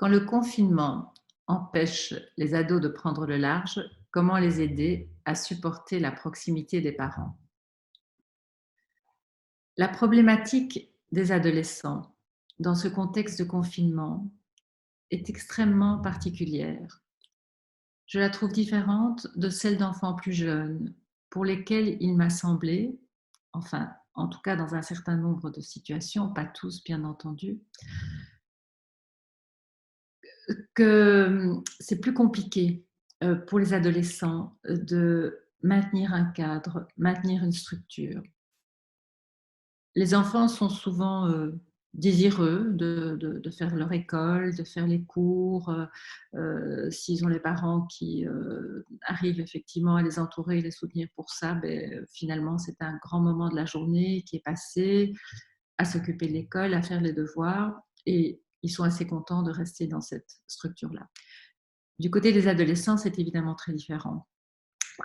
Quand le confinement empêche les ados de prendre le large, comment les aider à supporter la proximité des parents? La problématique des adolescents dans ce contexte de confinement est extrêmement particulière. Je la trouve différente de celle d'enfants plus jeunes, pour lesquels il m'a semblé, enfin, en tout cas dans un certain nombre de situations, pas tous bien entendu, que c'est plus compliqué pour les adolescents de maintenir un cadre, maintenir une structure. Les enfants sont souvent désireux de faire leur école, de faire les cours. S'ils ont les parents qui arrivent effectivement à les entourer et les soutenir pour ça, ben, finalement, c'est un grand moment de la journée qui est passé à s'occuper de l'école, à faire les devoirs. Et ils sont assez contents de rester dans cette structure-là. Du côté des adolescents, c'est évidemment très différent.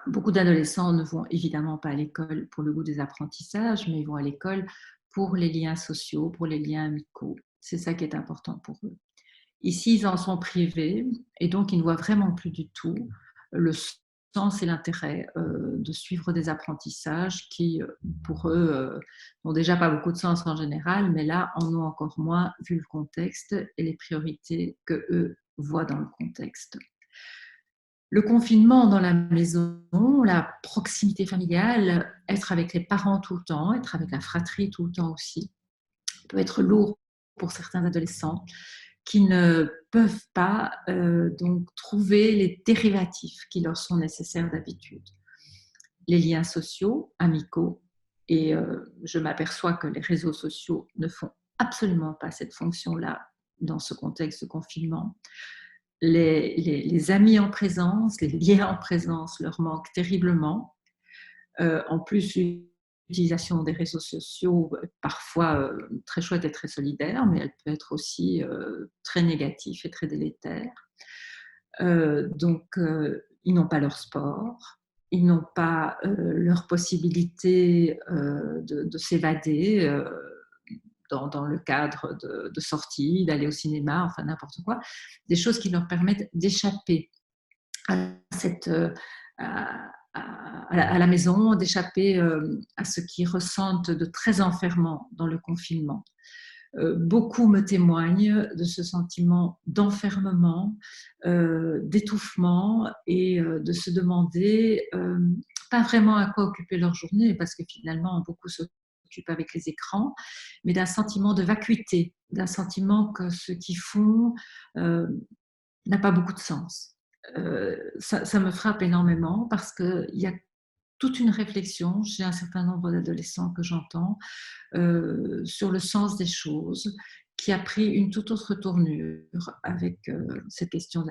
Beaucoup d'adolescents ne vont évidemment pas à l'école pour le goût des apprentissages, mais ils vont à l'école pour les liens sociaux, pour les liens amicaux. C'est ça qui est important pour eux. Ici, ils en sont privés et donc ils ne voient vraiment plus du tout le sens et l'intérêt de suivre des apprentissages qui, pour eux, n'ont déjà pas beaucoup de sens en général, mais là, en ont encore moins vu le contexte et les priorités que eux voient dans le contexte. Le confinement dans la maison, la proximité familiale, être avec les parents tout le temps, être avec la fratrie tout le temps aussi, peut être lourd pour certains adolescents qui ne peuvent pas donc trouver les dérivatifs qui leur sont nécessaires d'habitude. Les liens sociaux, amicaux, et je m'aperçois que les réseaux sociaux ne font absolument pas cette fonction-là dans ce contexte de confinement. Les amis en présence, les liens en présence leur manquent terriblement. En plus, l'utilisation des réseaux sociaux, parfois très chouette et très solidaire, mais elle peut être aussi très négative et très délétère. Donc, ils n'ont pas leur sport, ils n'ont pas leur possibilité de s'évader dans le cadre de sorties, d'aller au cinéma, enfin n'importe quoi, des choses qui leur permettent d'échapper à cette à la maison, d'échapper à ce qu'ils ressentent de très enfermant dans le confinement. Beaucoup me témoignent de ce sentiment d'enfermement, d'étouffement et de se demander pas vraiment à quoi occuper leur journée, parce que finalement beaucoup s'occupent avec les écrans, mais d'un sentiment de vacuité, d'un sentiment que ce qu'ils font euh, n'a pas beaucoup de sens. Ça me frappe énormément parce qu'il y a toute une réflexion chez un certain nombre d'adolescents que j'entends sur le sens des choses, qui a pris une toute autre tournure avec cette question de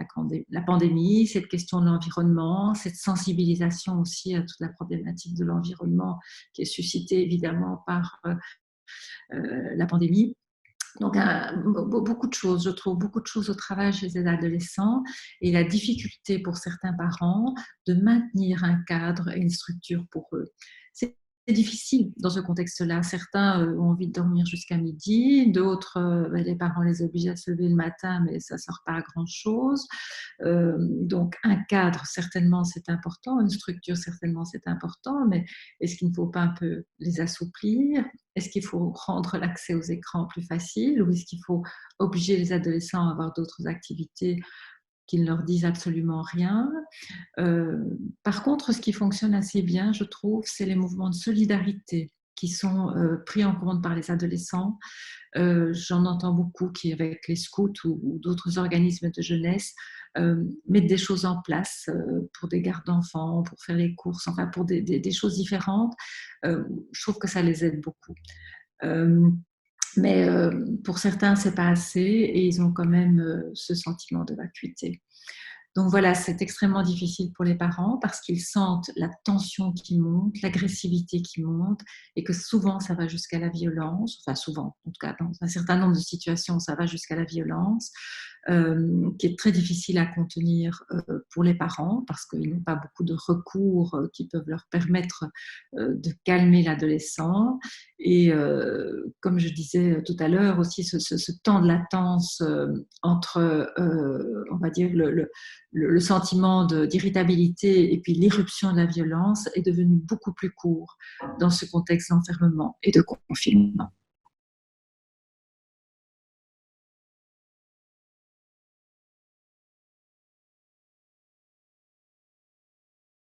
la pandémie, cette question de l'environnement, cette sensibilisation aussi à toute la problématique de l'environnement qui est suscitée évidemment par la pandémie. Donc, beaucoup de choses, je trouve beaucoup de choses au travail chez les adolescents et la difficulté pour certains parents de maintenir un cadre et une structure pour eux. C'est difficile dans ce contexte-là. Certains ont envie de dormir jusqu'à midi, d'autres, les parents les obligent à se lever le matin, mais ça ne sert pas à grand-chose. Donc, un cadre, certainement, c'est important, une structure, certainement, c'est important, mais est-ce qu'il ne faut pas un peu les assouplir? Est-ce qu'il faut rendre l'accès aux écrans plus facile ou est-ce qu'il faut obliger les adolescents à avoir d'autres activités qui ne leur disent absolument rien? Par contre, ce qui fonctionne assez bien, je trouve, c'est les mouvements de solidarité qui sont pris en compte par les adolescents. J'en entends beaucoup qui, avec les scouts ou d'autres organismes de jeunesse, mettent des choses en place pour des gardes d'enfants, pour faire les courses, enfin pour des choses différentes. Je trouve que ça les aide beaucoup. Euh, mais pour certains, c'est pas assez et ils ont quand même ce sentiment de vacuité. Donc voilà, c'est extrêmement difficile pour les parents parce qu'ils sentent la tension qui monte, l'agressivité qui monte et que souvent ça va jusqu'à la violence, enfin souvent, en tout cas dans un certain nombre de situations, ça va jusqu'à la violence. qui est très difficile à contenir pour les parents parce qu'ils n'ont pas beaucoup de recours qui peuvent leur permettre de calmer l'adolescent. Et comme je disais tout à l'heure aussi, ce temps de latence entre, on va dire, le sentiment d'irritabilité et puis l'irruption de la violence est devenu beaucoup plus court dans ce contexte d'enfermement et de confinement.